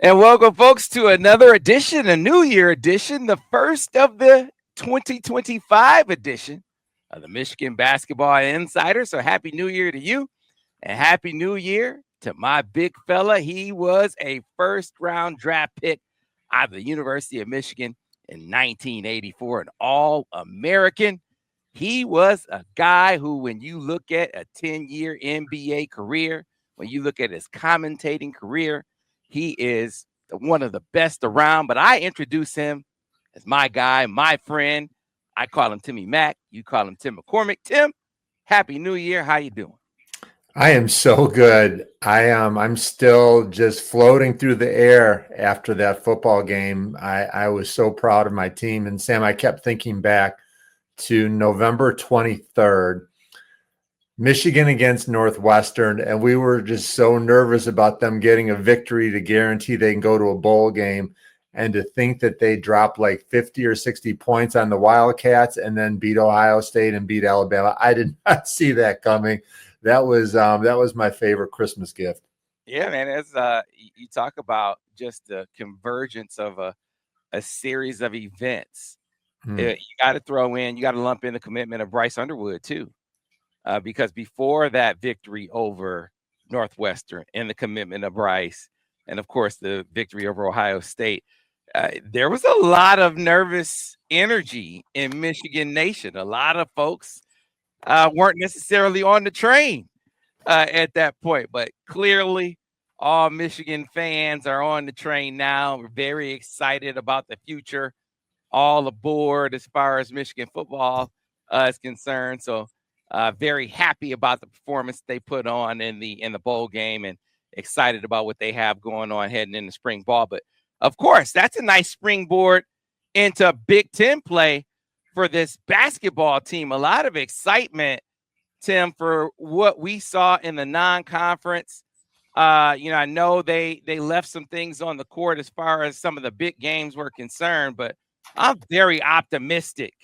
And welcome, folks, to another edition, a New Year edition, the first of the 2025 edition of the Michigan Basketball Insider. So, Happy New Year to you, and Happy New Year to my big fella. He was a first-round draft pick out of the University of Michigan in 1984, an All-American. He was a guy who, when you look at a 10-year NBA career, when you look at his commentating career, he is one of the best around. But I introduce him as my guy, my friend. I call him Timmy Mack. You call him Tim McCormick. Tim, Happy New Year. How you doing? I am so good. I'm still just floating through the air after that football game. I was so proud of my team. And Sam, I kept thinking back to November 23rd, Michigan against Northwestern, and we were just so nervous about them getting a victory to guarantee they can go to a bowl game, and to think that they dropped like 50 or 60 points on the Wildcats and then beat Ohio State and beat Alabama. I did not see that coming. That was my favorite Christmas gift. Yeah, man. As you talk about just the convergence of a series of events, you got to throw in, you got to lump in the commitment of Bryce Underwood too, because before that victory over Northwestern and the commitment of Bryce, and of course the victory over Ohio State, there was a lot of nervous energy in Michigan Nation. A lot of folks weren't necessarily on the train at that point, but clearly all Michigan fans are on the train now. We're very excited about the future, all aboard as far as Michigan football is concerned. So very happy about the performance they put on in the bowl game, and excited about what they have going on heading into spring ball. But of course, that's a nice springboard into Big Ten play for this basketball team. A lot of excitement, Tim, for what we saw in the non-conference. I know they left some things on the court as far as some of the big games were concerned, but I'm very optimistic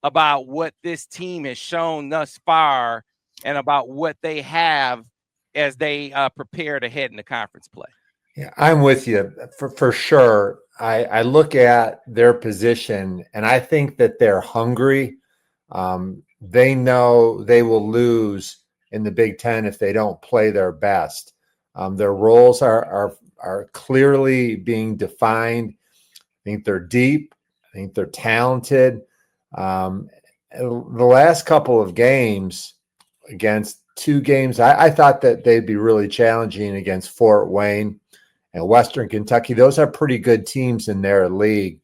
about what this team has shown thus far and about what they have as they prepare to head into conference play. Yeah, I'm with you for sure. I look at their position and I think that they're hungry. They know they will lose in the Big Ten if they don't play their best. Their roles are clearly being defined. I think they're deep. I think they're talented. The last couple of games, against two games, I thought that they'd be really challenging against Fort Wayne and Western Kentucky. Those are pretty good teams in their league.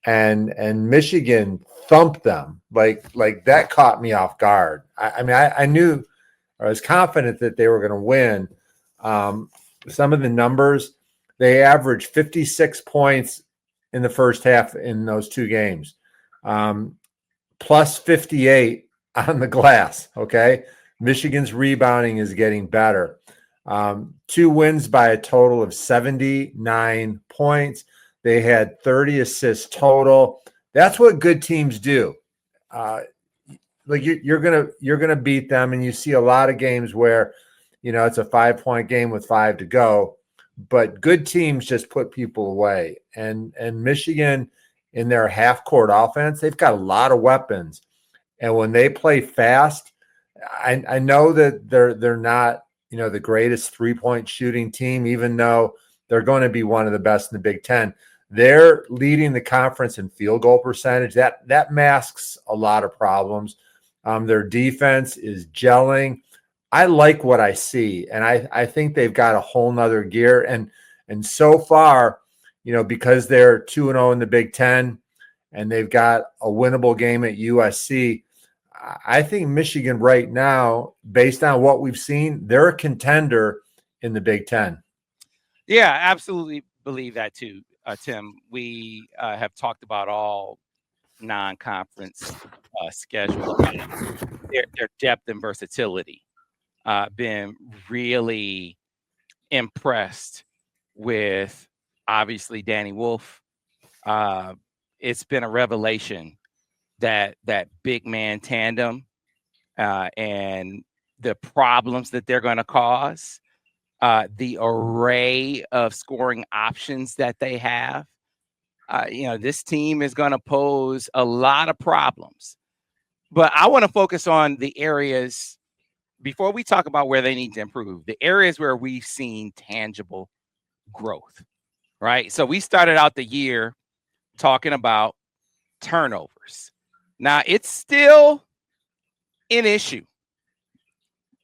And Michigan thumped them. Like that caught me off guard. I knew, I was confident that they were going to win. Some of the numbers, they averaged 56 points in the first half in those two games, plus 58 on the glass. Okay. Michigan's rebounding is getting better. 2 wins by a total of 79 points. They had 30 assists total. That's what good teams do. You're gonna beat them, and you see a lot of games where, it's a 5-point game with 5 to go, but good teams just put people away. And Michigan, in their half-court offense, they've got a lot of weapons, and when they play fast, I know that they're not the greatest 3-point shooting team, even though they're going to be one of the best in the Big Ten. They're leading the conference in field goal percentage. That masks a lot of problems. Their defense is gelling. I like what I see, and I think they've got a whole nother gear. And so far, because they're 2-0 in the Big Ten, and they've got a winnable game at USC, I think Michigan right now, based on what we've seen, they're a contender in the Big Ten. Yeah, absolutely believe that too, Tim. We have talked about all non-conference schedule, their depth and versatility. Been really impressed with, obviously, Danny Wolf. It's been a revelation that big man tandem and the problems that they're going to cause the array of scoring options that they have. This team is going to pose a lot of problems. But I want to focus on the areas, before we talk about where they need to improve, the areas where we've seen tangible growth, right? So we started out the year talking about turnovers. Now, it's still an issue,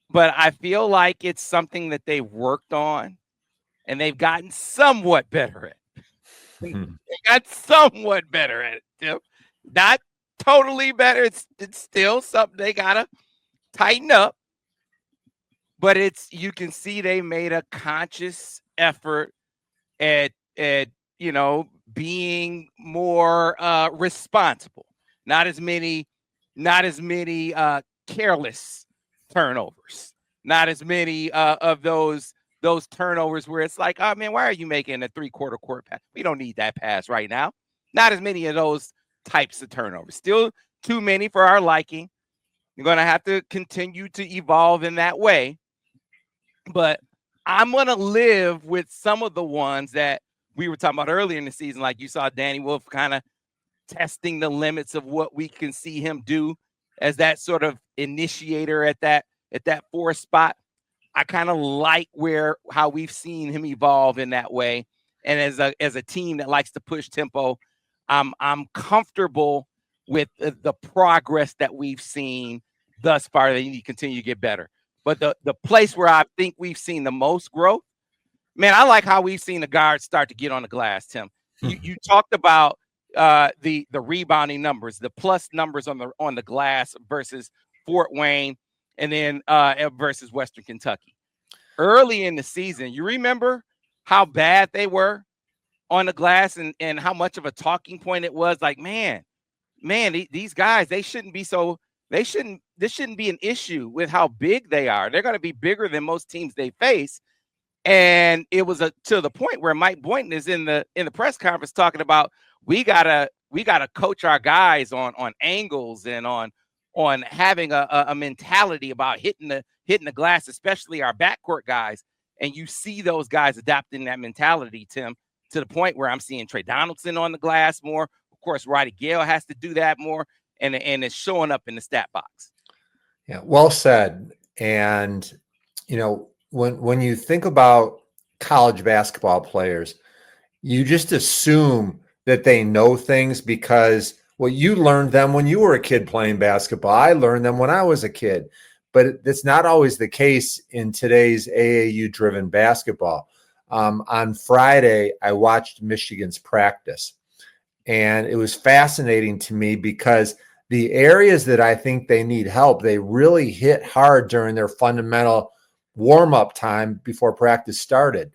but I feel like it's something that they've worked on and they've gotten somewhat better at. They got somewhat better at it, Tim. Not totally better. It's still something they gotta tighten up. But you can see they made a conscious effort at being more responsible. Not as many careless turnovers. Not as many of those turnovers where it's like, oh man, why are you making a 3/4 court pass? We don't need that pass right now. Not as many of those types of turnovers. Still too many for our liking. You're going to have to continue to evolve in that way. But I'm going to live with some of the ones that we were talking about earlier in the season. Like you saw Danny Wolf kind of testing the limits of what we can see him do as that sort of initiator at that 4th spot. I kind of like how we've seen him evolve in that way. And as a team that likes to push tempo, I'm comfortable with the progress that we've seen thus far. They need to continue to get better. But the place where I think we've seen the most growth, man, I like how we've seen the guards start to get on the glass, Tim. You talked about the rebounding numbers, the plus numbers on the glass versus Fort Wayne, and then versus Western Kentucky. Early in the season, you remember how bad they were on the glass and how much of a talking point it was. Like, man, these guys, this shouldn't be an issue with how big they are. They're going to be bigger than most teams they face. And it was to the point where Mike Boynton is in the press conference talking about we gotta coach our guys on angles and on having a mentality about hitting the glass, especially our backcourt guys. And you see those guys adapting that mentality, Tim, to the point where I'm seeing Tre Donaldson on the glass more. Of course, Roddy Gale has to do that more, and it's showing up in the stat box. Yeah, well said. And when you think about college basketball players, you just assume that they know things because you learned them when you were a kid playing basketball. I learned them when I was a kid, but that's not always the case in today's AAU-driven basketball. On Friday, I watched Michigan's practice, and it was fascinating to me because the areas that I think they need help, they really hit hard during their fundamental warm-up time before practice started.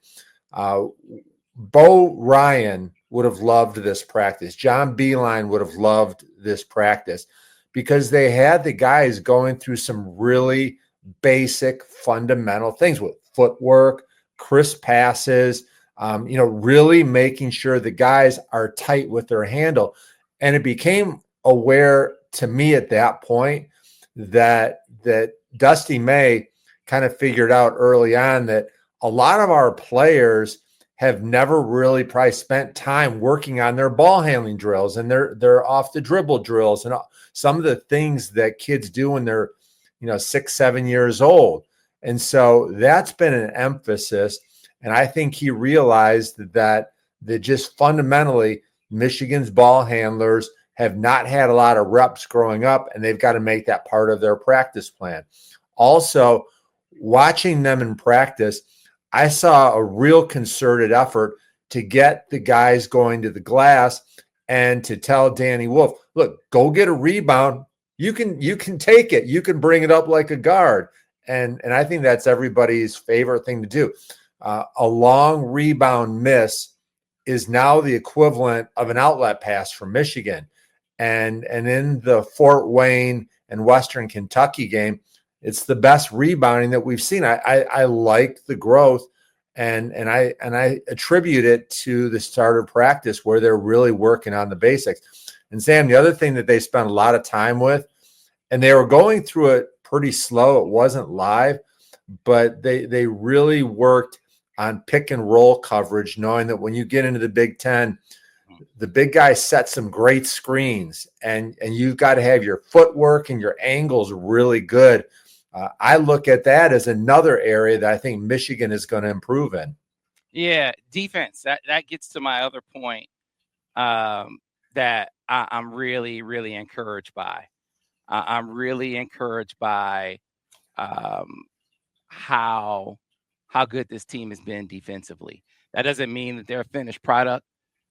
Bo Ryan would have loved this practice. John Beilein would have loved this practice because they had the guys going through some really basic fundamental things with footwork, crisp passes, really making sure the guys are tight with their handle. And it became aware to me at that point that Dusty May kind of figured out early on that a lot of our players have never really probably spent time working on their ball handling drills and their off the dribble drills and some of the things that kids do when they're 6, 7 years old. And so that's been an emphasis. And I think he realized that just fundamentally Michigan's ball handlers have not had a lot of reps growing up, and they've got to make that part of their practice plan. Also, watching them in practice, I saw a real concerted effort to get the guys going to the glass and to tell Danny Wolf, look, go get a rebound. You can take it. You can bring it up like a guard. And I think that's everybody's favorite thing to do. A long rebound miss is now the equivalent of an outlet pass from Michigan. And in the Fort Wayne and Western Kentucky game, it's the best rebounding that we've seen. I like the growth, and I attribute it to the start of practice where they're really working on the basics. And Sam, the other thing that they spent a lot of time with, and they were going through it pretty slow. It wasn't live, but they really worked on pick and roll coverage, knowing that when you get into the Big Ten, the big guy set some great screens, and you've got to have your footwork and your angles really good. I look at that as another area that I think Michigan is going to improve in. Yeah, defense. That gets to my other point that I'm really, really encouraged by. I'm really encouraged by how good this team has been defensively. That doesn't mean that they're a finished product,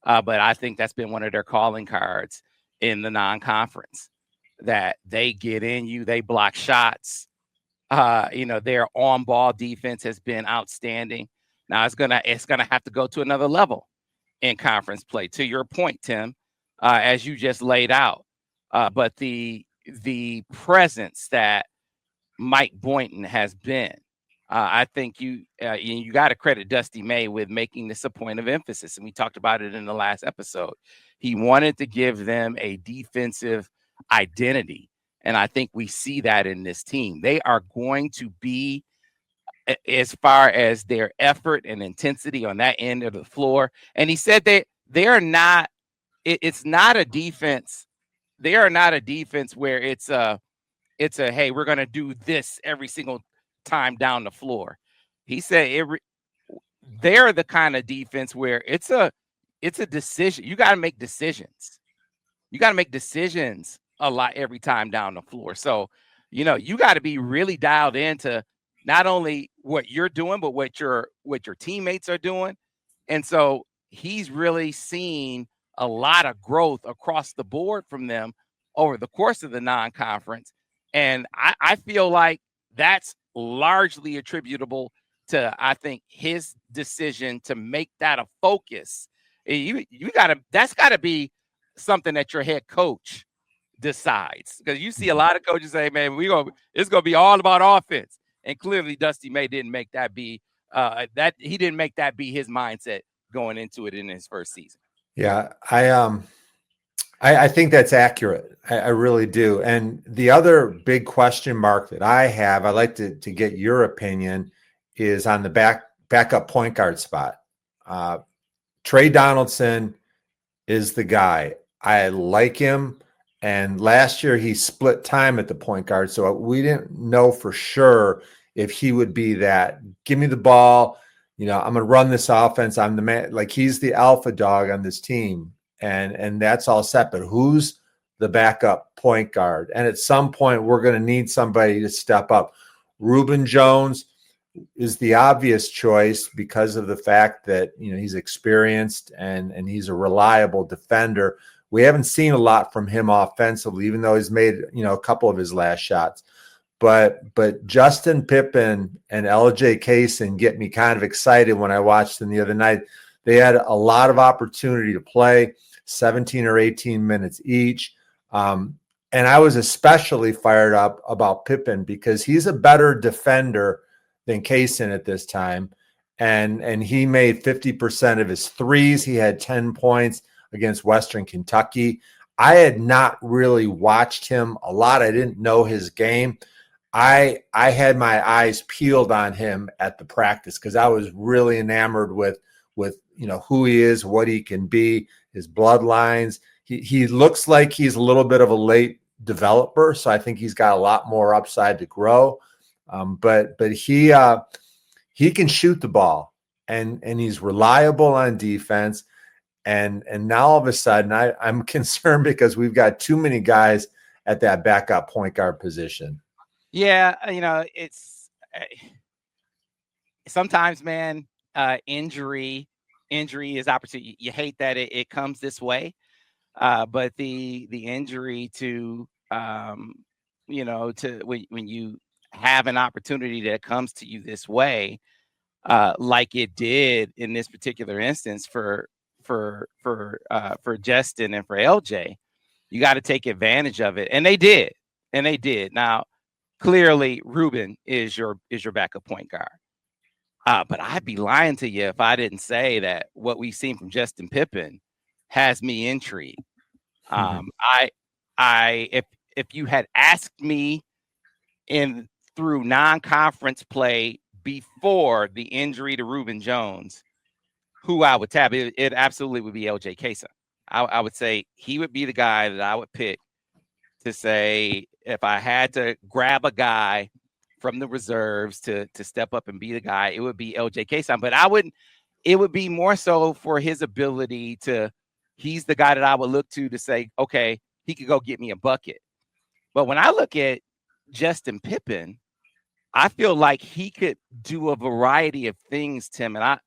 but I think that's been one of their calling cards in the non-conference, that they get in you, they block shots. Their on-ball defense has been outstanding. Now it's gonna have to go to another level in conference play. To your point, Tim, as you just laid out, but the presence that Mike Boynton has been, I think you got to credit Dusty May with making this a point of emphasis, and we talked about it in the last episode. He wanted to give them a defensive identity, and I think we see that in this team. They are going to be, as far as their effort and intensity on that end of the floor. And he said they are not. It's not a defense. They are not a defense where it's a hey, we're going to do this every single time down the floor. He said they're the kind of defense where it's a decision. You got to make decisions. You got to make decisions a lot every time down the floor. So, you got to be really dialed into not only what you're doing, but what your teammates are doing. And so he's really seen a lot of growth across the board from them over the course of the non-conference. And I feel like that's largely attributable to, I think, his decision to make that a focus. That's got to be something that your head coach decides, because you see a lot of coaches say, man, it's going to be all about offense. And clearly Dusty May didn't make that be his mindset going into it in his first season. Yeah, I think that's accurate. I really do. And the other big question mark that I have, I'd like to get your opinion, is on the backup point guard spot. Tre Donaldson is the guy. I like him. And last year he split time at the point guard, so we didn't know for sure if he would be that. Give me the ball. I'm going to run this offense. I'm the man. Like, he's the alpha dog on this team. And that's all set. But who's the backup point guard? And at some point, we're going to need somebody to step up. Reuben Jones is the obvious choice because of the fact that he's experienced and he's a reliable defender. We haven't seen a lot from him offensively, even though he's made a couple of his last shots. But Justin Pippen and LJ Cason get me kind of excited when I watched them the other night. They had a lot of opportunity to play, 17 or 18 minutes each. And I was especially fired up about Pippen because he's a better defender than Cason at this time. And he made 50% of his threes. He had 10 points against Western Kentucky. I had not really watched him a lot. I didn't know his game. I had my eyes peeled on him at the practice because I was really enamored with who he is, what he can be, his bloodlines. He looks like he's a little bit of a late developer, so I think he's got a lot more upside to grow. But he can shoot the ball, and he's reliable on defense. And now all of a sudden, I'm concerned because we've got too many guys at that backup point guard position. Yeah, it's sometimes, man, injury is opportunity. You hate that it comes this way, but the injury to when you have an opportunity that comes to you this way, like it did in this particular instance for Justin and for LJ, you got to take advantage of it, and they did. Now, clearly, Reuben is your backup point guard. But I'd be lying to you if I didn't say that what we've seen from Justin Pippen has me intrigued. If you had asked me in through non-conference play before the injury to Reuben Jones, who I would tab, it absolutely would be LJ Cason. I would say he would be the guy that I would pick to say, if I had to grab a guy from the reserves to step up and be the guy, it would be LJ Cason. But it would be more so for his ability to, he's the guy that I would look to say, okay, he could go get me a bucket. But when I look at Justin Pippen, I feel like he could do a variety of things, Tim. And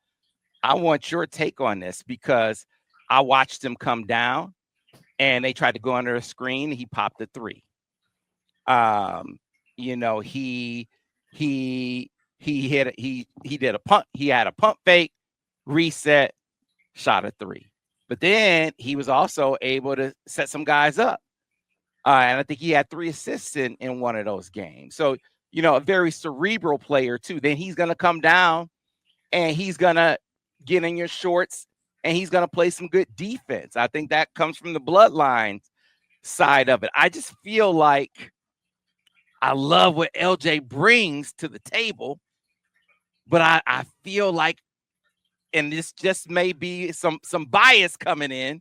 I want your take on this, because I watched him come down and they tried to go under a screen. He popped a three. You know, he did a pump. He had a pump fake, reset, shot a three. But then he was also able to set some guys up. And I think he had 3 assists in one of those games. So, you know, a very cerebral player too. Then he's going to come down and he's going to get in your shorts and he's going to play some good defense. I think that comes from the bloodline side of it. I just feel like I love what LJ brings to the table, but I feel like, and this just may be some bias coming in,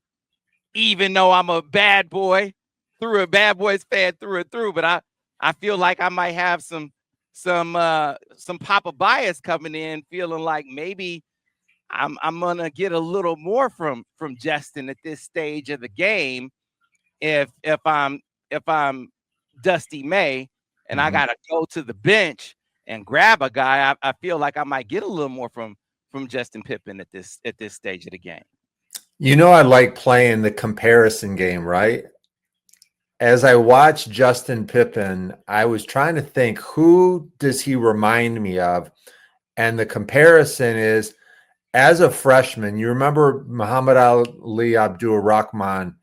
even though I'm a bad boy, through a bad boys fan through and through, but I feel like I might have some Papa bias coming in, feeling like maybe I'm gonna get a little more from Justin at this stage of the game if I'm Dusty May and I gotta go to the bench and grab a guy. I feel like I might get a little more from Justin Pippen at this stage of the game. You know, I like playing the comparison game, right? As I watched Justin Pippen, I was trying to think, who does he remind me of? And the comparison is, as a freshman, you remember Muhammad Ali Abdul-Rahman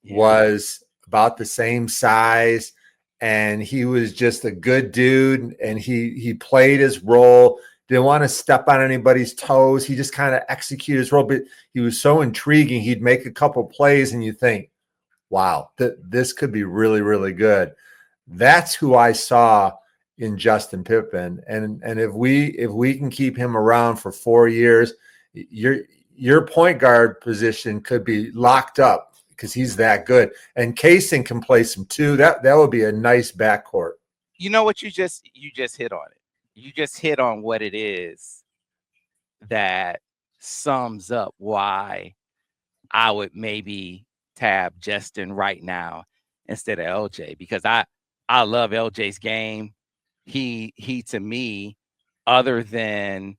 was about the same size, and he was just a good dude, and he played his role, didn't want to step on anybody's toes. He just kind of executed his role, but he was so intriguing. He'd make a couple plays, and you think, wow, this could be really, really good. That's who I saw in Justin Pippen. And if we can keep him around for 4 years, your point guard position could be locked up because he's that good. And Cason can play some too. That would be a nice backcourt. You know what, you just hit on it. You just hit on what it is that sums up why I would maybe tab Justin right now instead of LJ, because I love LJ's game. He to me, other than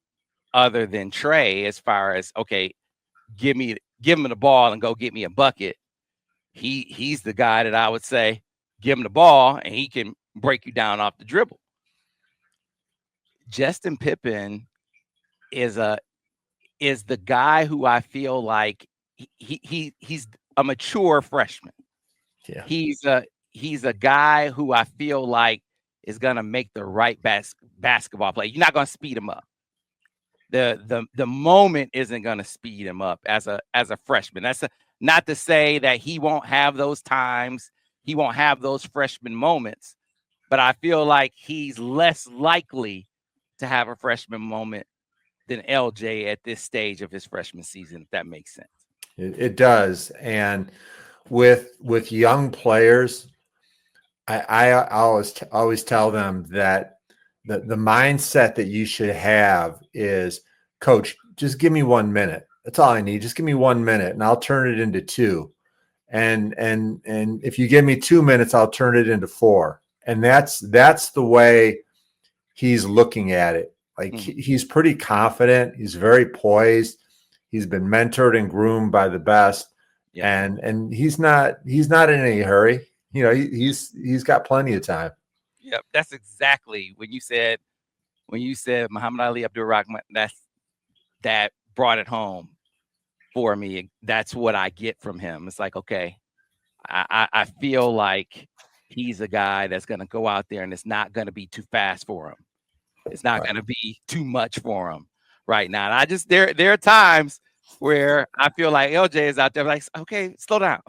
Tre, as far as, okay, give him the ball and go get me a bucket, he's the guy that I would say, give him the ball and he can break you down off the dribble. Justin Pippen is the guy who I feel like he's a mature freshman. Yeah. He's a guy who I feel like is going to make the right basketball play. You're not going to speed him up. The moment isn't going to speed him up as a freshman. That's not to say that he won't have those times, he won't have those freshman moments, but I feel like he's less likely to have a freshman moment than LJ at this stage of his freshman season, if that makes sense. It does. And with young players, I always tell them that the mindset that you should have is, coach, just give me 1 minute. That's all I need. Just give me 1 minute and I'll turn it into 2. And if you give me 2 minutes, I'll turn it into 4. And that's the way he's looking at it. Like he's pretty confident. He's very poised. He's been mentored and groomed by the best. Yeah. And he's not in any hurry. You know, he's got plenty of time. Yep, that's exactly when you said Muhammad Ali Abdul-Rahman, that brought it home for me. That's what I get from him. It's like, okay, I feel like he's a guy that's going to go out there and it's not going to be too fast for him. It's not going to be too much for him right now. And I just, there are times where I feel like LJ is out there like, okay, slow down.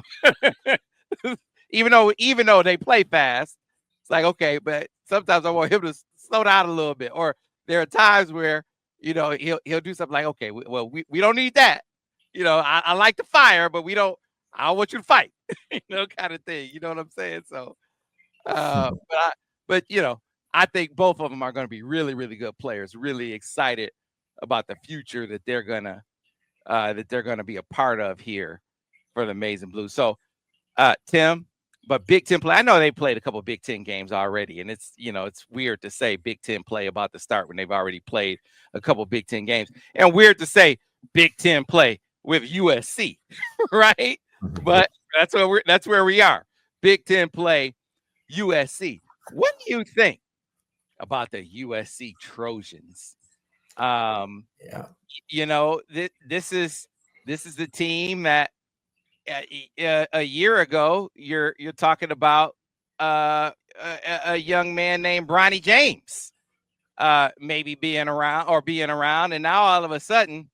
even though they play fast, it's like, okay, but sometimes I want him to slow down a little bit. Or there are times where, he'll do something like, okay, we don't need that. I like the fire, but I don't want you to fight, kind of thing. You know what I'm saying? So, but I think both of them are going to be really, really good players. Really excited about the future that they're gonna be a part of here for the Maize and Blue. So, Tim, but Big Ten play. I know they played a couple of Big Ten games already, and it's weird to say Big Ten play about to start when they've already played a couple of Big Ten games, and weird to say Big Ten play with USC, right? But that's where we are. Big Ten play, USC. What do you think about the USC Trojans? This is the team that a year ago you're talking about a young man named Bronny James maybe being around, and now all of a sudden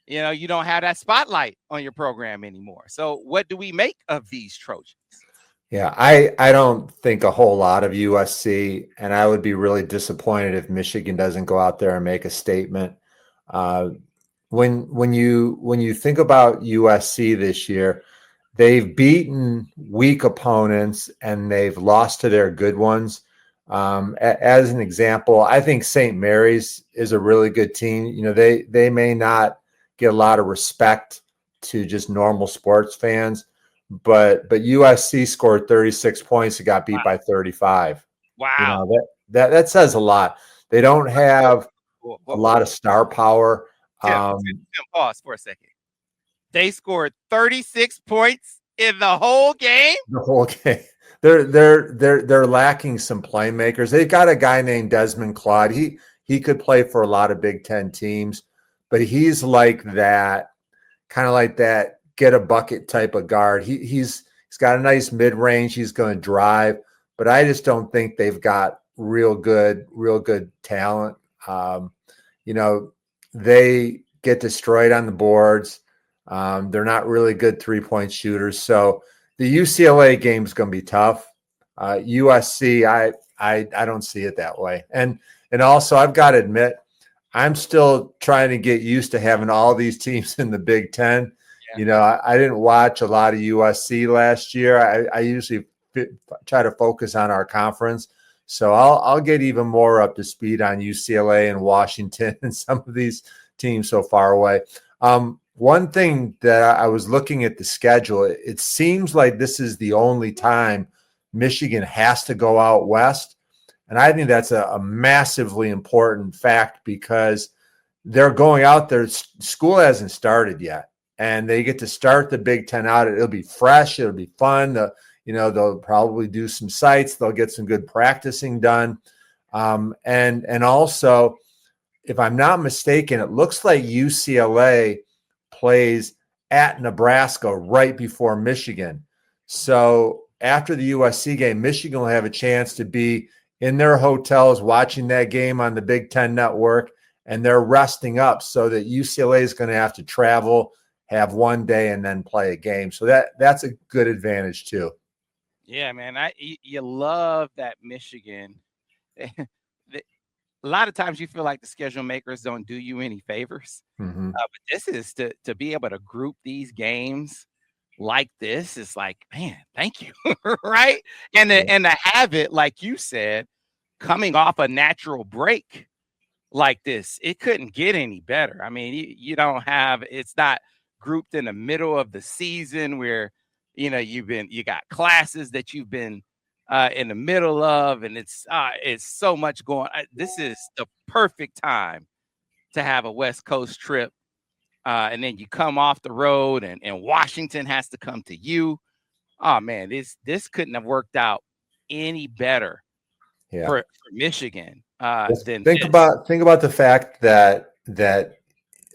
you don't have that spotlight on your program anymore. So what do we make of these Trojans? Yeah, I don't think a whole lot of USC, and I would be really disappointed if Michigan doesn't go out there and make a statement. When you think about USC this year, they've beaten weak opponents and they've lost to their good ones. As an example, I think St. Mary's is a really good team. They may not get a lot of respect to just normal sports fans, but USC scored 36 points and got beat by 35. Wow. That says a lot. They don't have a lot of star power. Tim, pause for a second. They scored 36 points in the whole game. The whole game. They're lacking some playmakers. They've got a guy named Desmond Claude. He could play for a lot of Big Ten teams, but he's like that, kind of like that get a bucket type of guard. He's got a nice mid range. He's going to drive, but I just don't think they've got real good talent. They get destroyed on the boards. They're not really good 3-point shooters. So the UCLA game is going to be tough. USC, I don't see it that way. And also I've got to admit, I'm still trying to get used to having all these teams in the Big Ten. Yeah. I didn't watch a lot of USC last year. I usually try to focus on our conference. So I'll get even more up to speed on UCLA and Washington and some of these teams so far away. One thing that I was looking at the schedule, it seems like this is the only time Michigan has to go out west. And I think that's a massively important fact because they're going out there. School hasn't started yet, and they get to start the Big Ten out. It'll be fresh. It'll be fun. They'll probably do some sites. They'll get some good practicing done. And also, if I'm not mistaken, it looks like UCLA plays at Nebraska right before Michigan. So after the USC game, Michigan will have a chance to be in their hotels watching that game on the Big Ten Network, and they're resting up so that UCLA is going to have to travel, have one day, and then play a game. So that's a good advantage too. Yeah, man. You love that Michigan. A lot of times you feel like the schedule makers don't do you any favors. Mm-hmm. But this is to be able to group these games like this is like, man, thank you. Right. And to have it, like you said, coming off a natural break like this, it couldn't get any better. I mean, you don't have, it's not grouped in the middle of the season where, you got classes that you've been in the middle of, and it's so much going. This is the perfect time to have a West Coast trip. And then you come off the road and Washington has to come to you. Oh man, this couldn't have worked out any better for Michigan. Think about the fact that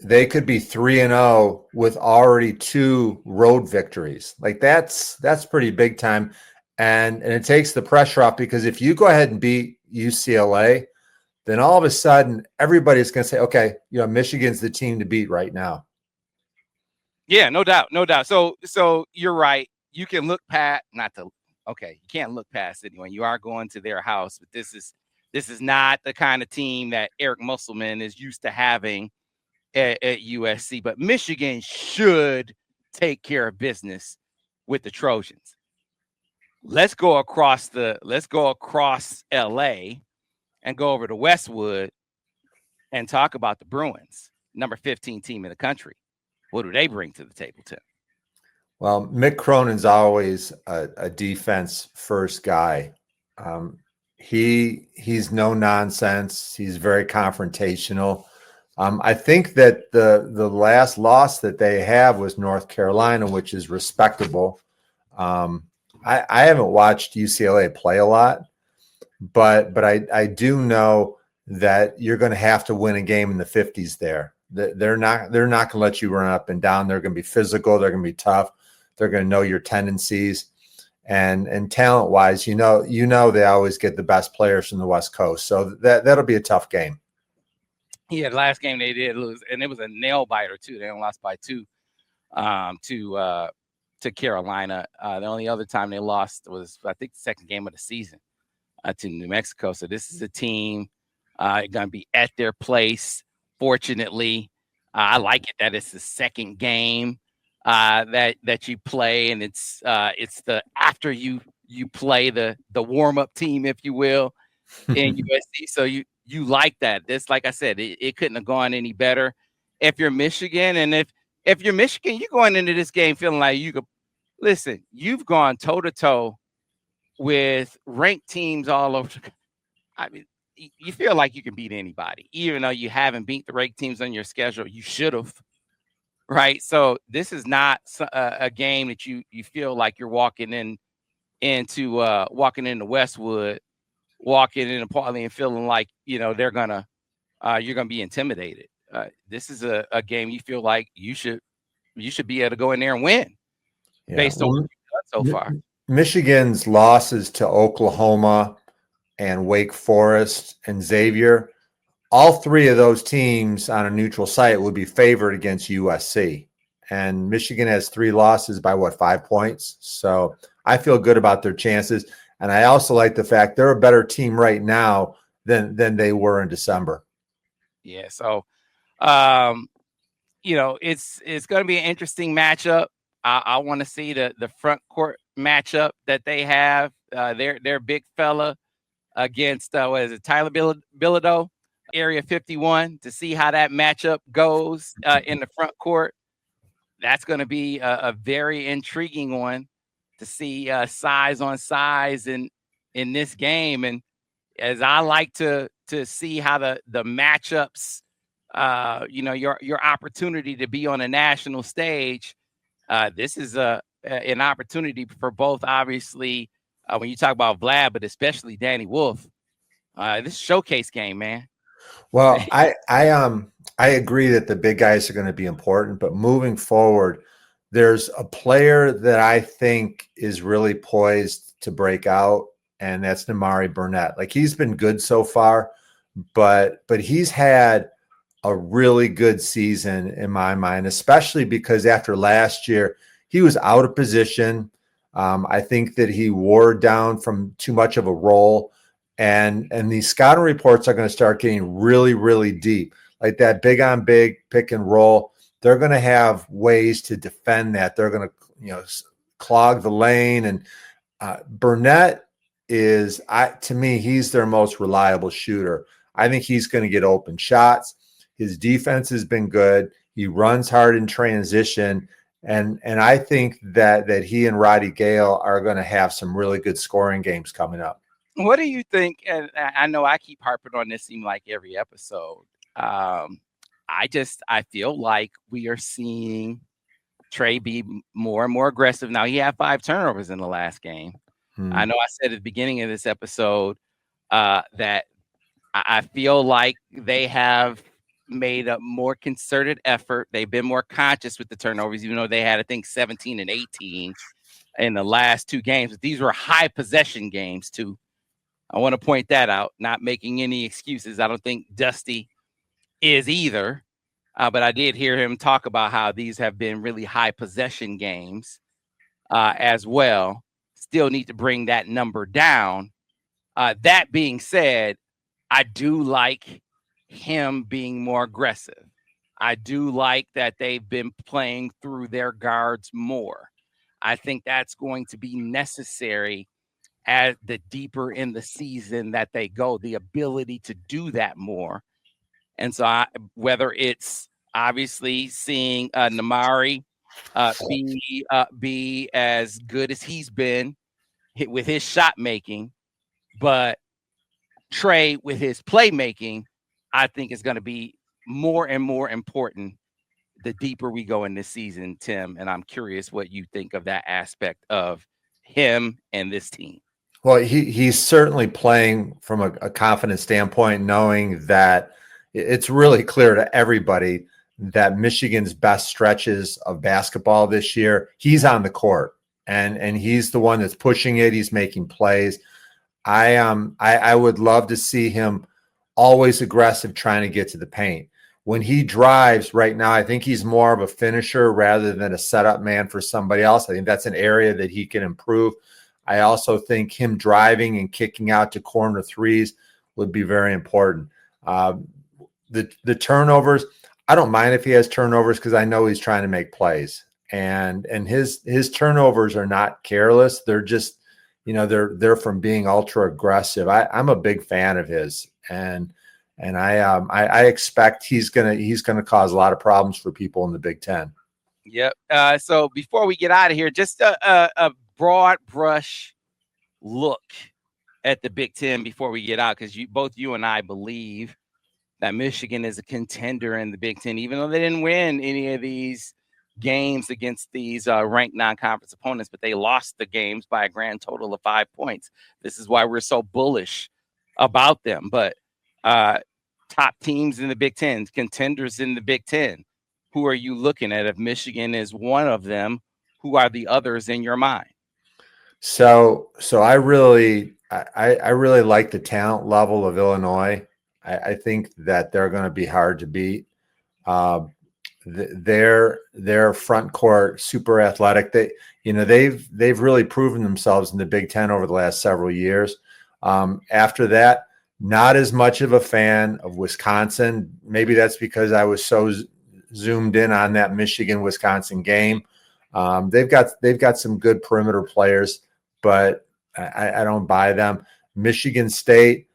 they could be 3-0 with already 2 road victories. Like that's pretty big time. And it takes the pressure off, because if you go ahead and beat UCLA, then all of a sudden everybody's going to say, okay, Michigan's the team to beat right now. Yeah, no doubt. So you're right. You can look past, you can't look past it when you are going to their house, but this is This is not the kind of team that Eric Musselman is used to having at USC. But Michigan should take care of business with the Trojans. Let's go across LA and go over to Westwood and talk about the Bruins, number 15 team in the country. What do they bring to the table, Tim? Well, Mick Cronin's always a defense first guy. He's no nonsense. He's very confrontational. I think that the last loss that they have was North Carolina, which is respectable. I haven't watched UCLA play a lot, but I do know that you're going to have to win a game in the 50s there. They're not going to let you run up and down. They're going to be physical. They're going to be tough. They're going to know your tendencies. And talent wise, you know they always get the best players from the West Coast. So that'll be a tough game. Yeah, the last game they did lose, and it was a nail biter too. They only lost by 2 to Carolina. The only other time they lost was, I think, the second game of the season to New Mexico. So this is a team going to be at their place. Fortunately, I like it that it's the second game that you play, and it's the after you play the warm up team, if you will, in USC. So you like that. This, like I said, it couldn't have gone any better. If you're Michigan, and if you're Michigan, you're going into this game feeling like you could listen. You've gone toe to toe with ranked teams all over. I mean, you feel like you can beat anybody, even though you haven't beat the ranked teams on your schedule. You should have, right? So this is not a game that you feel like you're walking into Westwood, walking into Portland and feeling like you're gonna be intimidated. This is a game you feel like you should be able to go in there and win based on what you've done so far. Michigan's losses to Oklahoma and Wake Forest and Xavier, all three of those teams on a neutral site would be favored against USC. And Michigan has 3 losses by 5 points. So I feel good about their chances. And I also like the fact they're a better team right now than they were in December. Yeah. So, it's going to be an interesting matchup. I want to see the front court matchup that they have. Their big fella against Tyler Bilodeau, Area 51, to see how that matchup goes in the front court. That's going to be a very intriguing one to see size on size in this game. And as I like to see how the matchups, your opportunity to be on a national stage, this is an opportunity for both, obviously, when you talk about Vlad, but especially Danny Wolf. This showcase game, man. Well, I agree that the big guys are going to be important, but moving forward, there's a player that I think is really poised to break out, and that's Nimari Burnett. Like, he's been good so far, but he's had a really good season in my mind, especially because after last year, he was out of position. I think that he wore down from too much of a role. And these scouting reports are going to start getting really, really deep. Like that big on big pick and roll. They're going to have ways to defend that. They're going to, clog the lane. And Burnett is, to me, he's their most reliable shooter. I think he's going to get open shots. His defense has been good. He runs hard in transition. And I think that he and Roddy Gale are going to have some really good scoring games coming up. What do you think? And I know I keep harping on this seem like every episode. I feel like we are seeing Tre be more and more aggressive. Now, he had 5 turnovers in the last game. I know I said at the beginning of this episode that I feel like they have made a more concerted effort. They've been more conscious with the turnovers, even though they had, I think, 17 and 18 in the last 2 games. But these were high possession games, too. I want to point that out, not making any excuses. I don't think Dusty is either. But I did hear him talk about how these have been really high possession games as well. Still need to bring that number down. That being said, I do like him being more aggressive. I do like that they've been playing through their guards more. I think that's going to be necessary as the deeper in the season that they go, the ability to do that more. And so whether it's obviously seeing Namari be as good as he's been with his shot making, but Tre with his playmaking, I think is going to be more and more important the deeper we go in this season, Tim. And I'm curious what you think of that aspect of him and this team. Well, he's certainly playing from a confident standpoint, knowing that it's really clear to everybody that Michigan's best stretches of basketball this year, he's on the court and he's the one that's pushing it. He's making plays. I would love to see him always aggressive, trying to get to the paint. When he drives right now, I think he's more of a finisher rather than a setup man for somebody else. I think that's an area that he can improve. I also think him driving and kicking out to corner threes would be very important. The turnovers, I don't mind if he has turnovers because I know he's trying to make plays. And his turnovers are not careless. They're just, they're from being ultra aggressive. I'm a big fan of his, and I expect he's gonna cause a lot of problems for people in the Big Ten. Yep. So before we get out of here, just a broad brush look at the Big Ten before we get out, because both you and I believe that Michigan is a contender in the Big Ten, even though they didn't win any of these games against these ranked non-conference opponents, but they lost the games by a grand total of 5 points. This is why we're so bullish about them. But top teams in the Big Ten, contenders in the Big Ten, who are you looking at? If Michigan is one of them, who are the others in your mind? So I really like the talent level of Illinois. I think that they're going to be hard to beat. Their front court super athletic. They've really proven themselves in the Big Ten over the last several years. After that, not as much of a fan of Wisconsin. Maybe that's because I was so zoomed in on that Michigan-Wisconsin game. They've got some good perimeter players, but I don't buy them. Michigan State,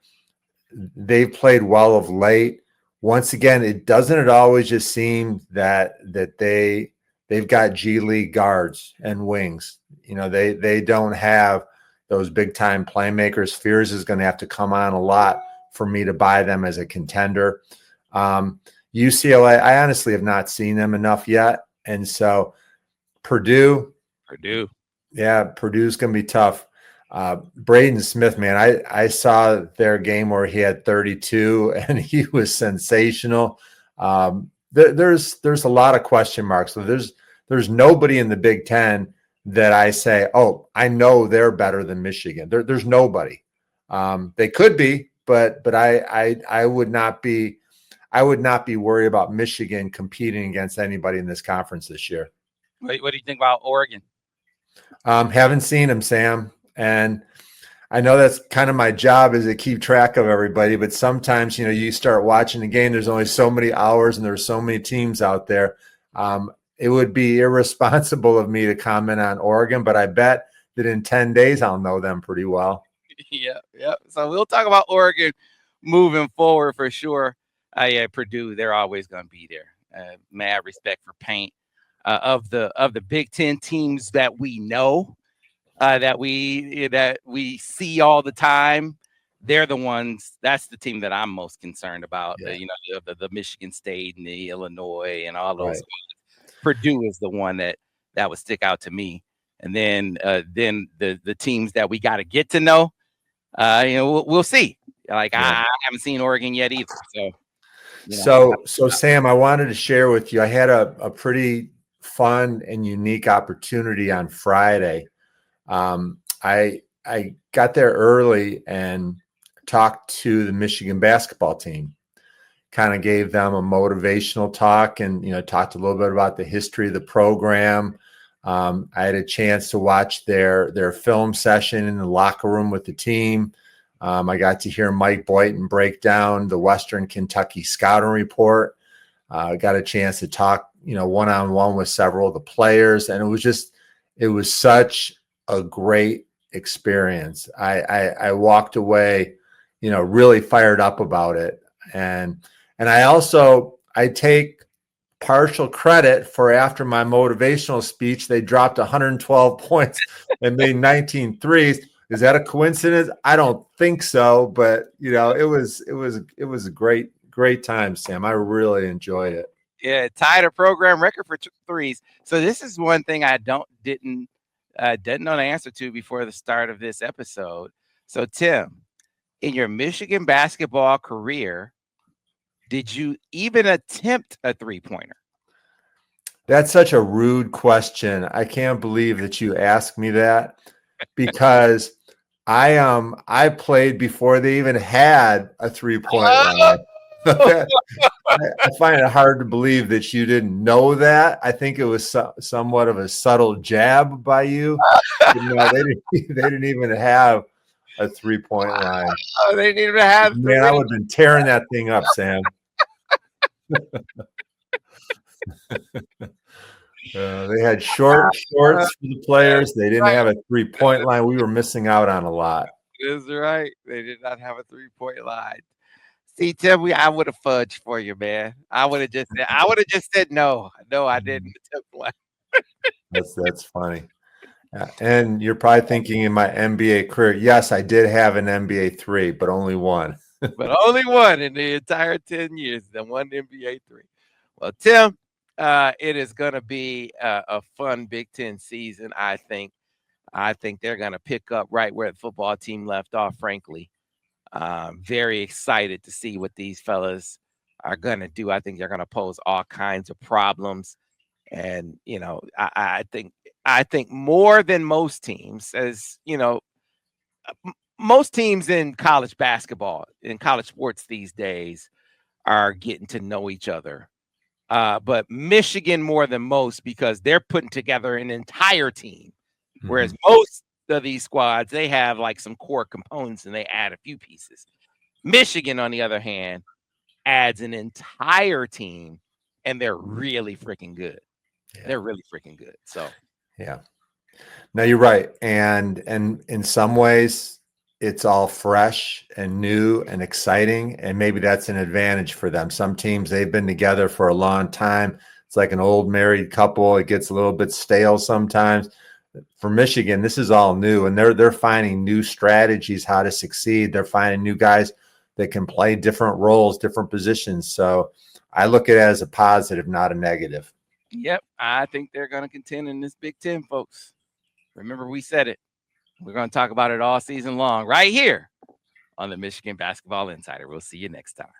they've played well of late. Once again, it always just seem that they've got G League guards and wings. They don't have those big time playmakers. Fears is going to have to come on a lot for me to buy them as a contender. UCLA, I honestly have not seen them enough yet. And so Purdue. Yeah, Purdue's going to be tough. Braden Smith, man, I saw their game where he had 32 and he was sensational. There's a lot of question marks. So there's nobody in the Big Ten that I say, oh, I know they're better than Michigan. There's nobody. They could be, but I would not be worried about Michigan competing against anybody in this conference this year. What do you think about Oregon? Haven't seen them, Sam. And I know that's kind of my job is to keep track of everybody, but sometimes, you start watching the game, there's only so many hours and there's so many teams out there. It would be irresponsible of me to comment on Oregon, but I bet that in 10 days, I'll know them pretty well. Yeah. So we'll talk about Oregon moving forward for sure. Yeah, Purdue, they're always going to be there. Mad respect for Paint. Of the Big Ten teams that we know, that we see all the time, they're the ones. That's the team that I'm most concerned about. Yeah. The Michigan State and the Illinois and all those. Right. Purdue is the one that would stick out to me. And then the teams that we got to get to know. We'll see. Like yeah. I haven't seen Oregon yet either. So Sam, I wanted to share with you. I had a pretty fun and unique opportunity on Friday. I got there early and talked to the Michigan basketball team, kind of gave them a motivational talk and, talked a little bit about the history of the program. I had a chance to watch their film session in the locker room with the team. I got to hear Mike Boynton break down the Western Kentucky scouting report. Got a chance to talk, one-on-one with several of the players, and it was such a great experience. I walked away, really fired up about it. And I take partial credit for, after my motivational speech, they dropped 112 points and made 19 threes. Is that a coincidence? I don't think so, but it was a great time, Sam. I really enjoyed it. Yeah, tied a program record for threes. So this is one thing I didn't know the answer to before the start of this episode. So Tim, in your Michigan basketball career, did you even attempt a three-pointer? That's such a rude question. I can't believe that you asked me that, because I played before they even had a three-point line. I find it hard to believe that you didn't know that. I think it was somewhat of a subtle jab by you. No, they didn't even have a three-point line. Oh, they didn't even have. Man, I would have been tearing that thing up, Sam. They had shorts for the players. They didn't have a three-point line. We were missing out on a lot. That's right. They did not have a three-point line. See, Tim, I would have fudged for you, man. I would have just said no. No, I didn't attempt one. That's funny. And you're probably thinking, in my NBA career, yes, I did have an NBA three, but only one. But only one in the entire 10 years, the one NBA three. Well, Tim, it is going to be a fun Big Ten season, I think. I think they're going to pick up right where the football team left off, frankly. Very excited to see what these fellas are going to do. I think they're going to pose all kinds of problems. And, I think more than most teams, as most teams in college basketball, in college sports these days, are getting to know each other. But Michigan more than most, because they're putting together an entire team. Mm-hmm. Whereas most of these squads, they have like some core components and they add a few pieces. Michigan, on the other hand, adds an entire team, and they're really freaking good. Yeah. They're really freaking good. So, yeah. No, you're right. And in some ways, it's all fresh and new and exciting, and maybe that's an advantage for them. Some teams, they've been together for a long time. It's like an old married couple. It gets a little bit stale sometimes. For Michigan, this is all new, and they're finding new strategies how to succeed. They're finding new guys that can play different roles, different positions. So I look at it as a positive, not a negative. Yep, I think they're going to contend in this Big Ten, folks. Remember, we said it. We're going to talk about it all season long right here on the Michigan Basketball Insider. We'll see you next time.